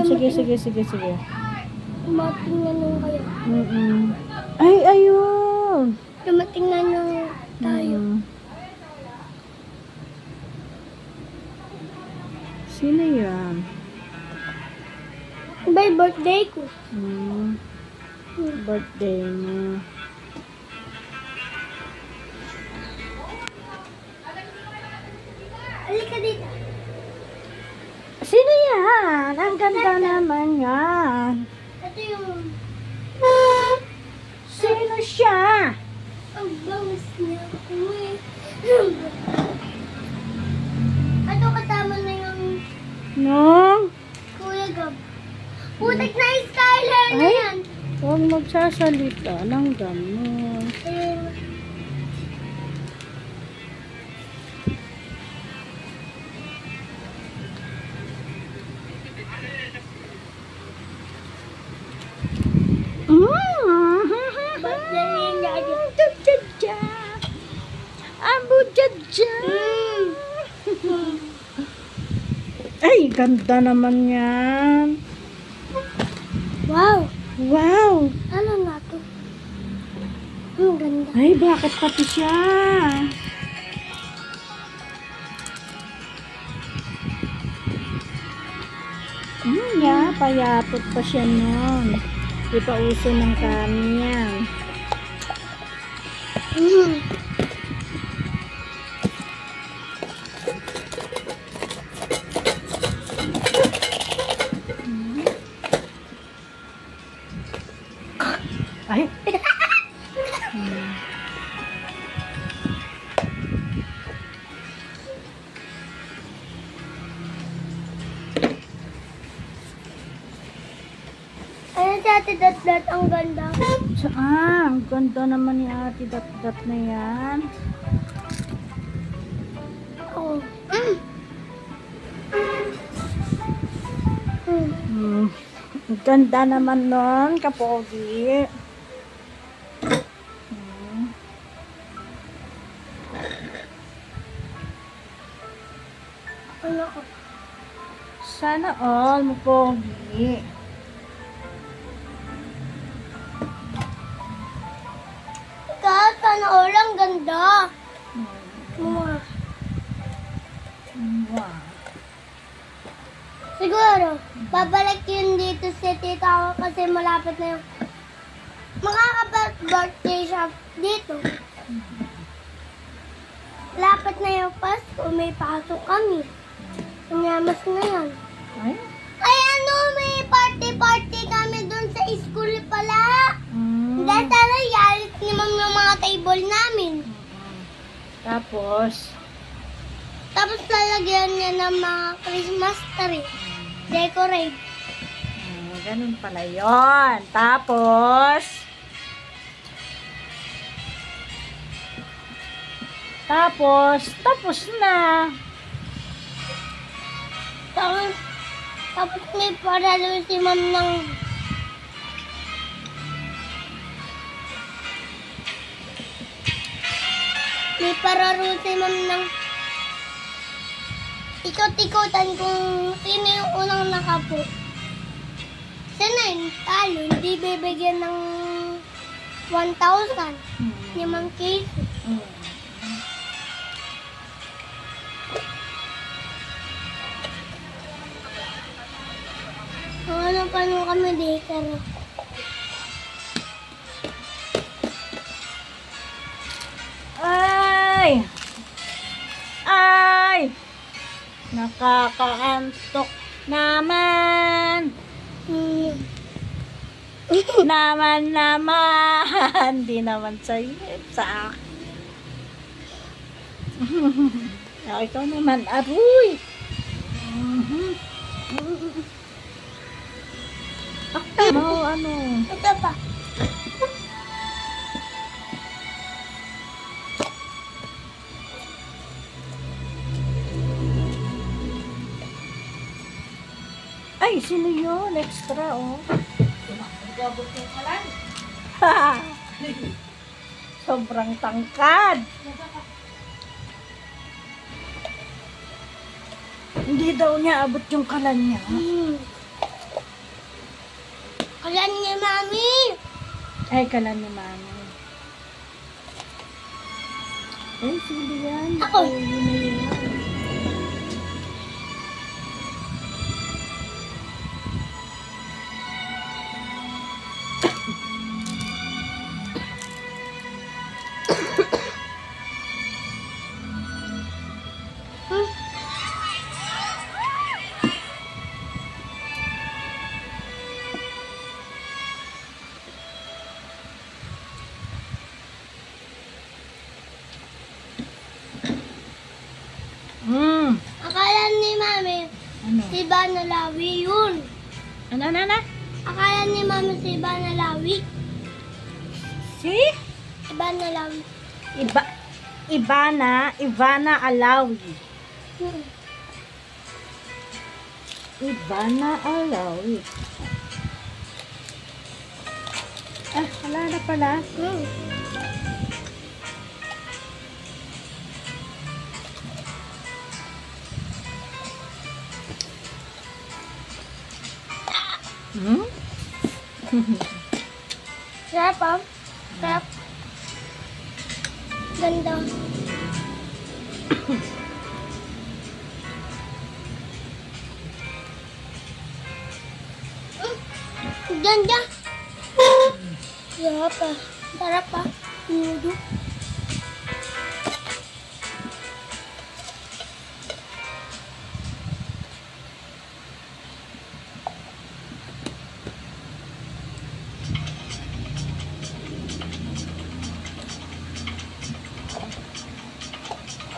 sige, sige, sige, sige. Dumating na nung kayo. Ay, ayun. Dumating na nung tayo. Sino yan? By birthday ko. Birthday mo. Halika dito. Sino yan? Ang ganda naman yan. Ito yung... Sino siya? Ang bangus niya. Ito kasama na yung No? Kuya Gab. Putik na yung Skyler na Ay? yan. Huwag magsasalita ng gano'n. Ba't yan yung daddy? Abu Jaja. Ay, ganda naman yan. Wow! Wow. Ano na to? Ang ganda. Ay, bakit pati siya? Payatot pa siya nun. Di pa uso ng kanya. Ay. Ayun si Ate Dat-Dat, ang ganda. Saan? Ang ganda naman ni Ate Dat-Dat na yan. Oo. Ang ganda naman nun, kapogi. Ano ko? Sana all mo pogi. Sana all ang ganda. Wow. Siguro, babalik yun dito si tita ko kasi malapit na yung makakapag-birthday siya dito. Lapit na yung Pasko, may pasok kami. Kunyamas na yan. Ay? Ay ano, may party-party kami dun sa school pala. Dahil sana yalit ni ma'am yung mga table namin. Tapos lalagyan niya ng mga Christmas tree. Decorate. Ganun pala yun. Tapos na. Tapos may paralo si ma'am ng ikot-ikotan kung sino yung unang nakapo. Sino yung talo, hindi bibigyan ng 1,000 ni Ma'am Casey. Ano pa nung kami dito? Ay! Nakakaantok naman. Naman. Hindi naman sa akin. Ikaw naman, aruy. Ano? Ito pa. Ay, sino yun? Extra, oh. Gabot yung kalan. Sobrang tangkad. Hindi daw niya abot yung kalan niya. Kalan ni Mami. Ay, kalan ni Mami. Ay, sige yan. Ako. Ay, yun na yun. Akala ni Mami, Ano? si Banalawi yun. Ano? Akala ni Mami si Banalawi. Si? Si Banalawi. Ivana Alawi. Ivana Alawi. Ah, wala na pala. Sarap ah. Sarap. Ganda. Ganda. Sarap ah. Sarap ah. Nudo.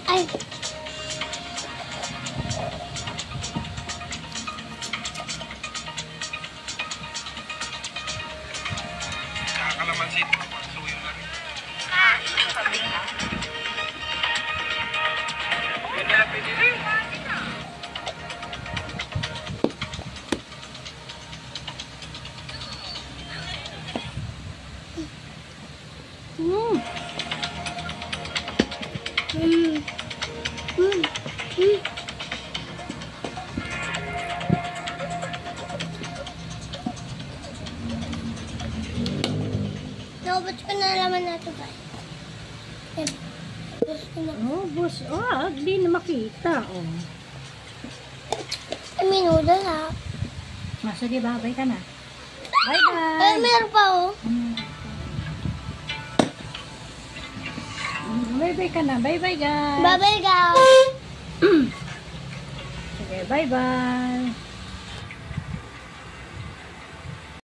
Ay. Kalamansi. Suyo na rin. Yun na, pinili. Naubos ko na naman na ito ba? Naubos ko na. Oh, boss. Oh, hindi na makita. Oh. Minudo na. Sige, babay ka na. Ay, Bye-bye. meron pa oh. Bye-bye ka na. Bye-bye, guys. Bye-bye, guys. Sige, bye-bye.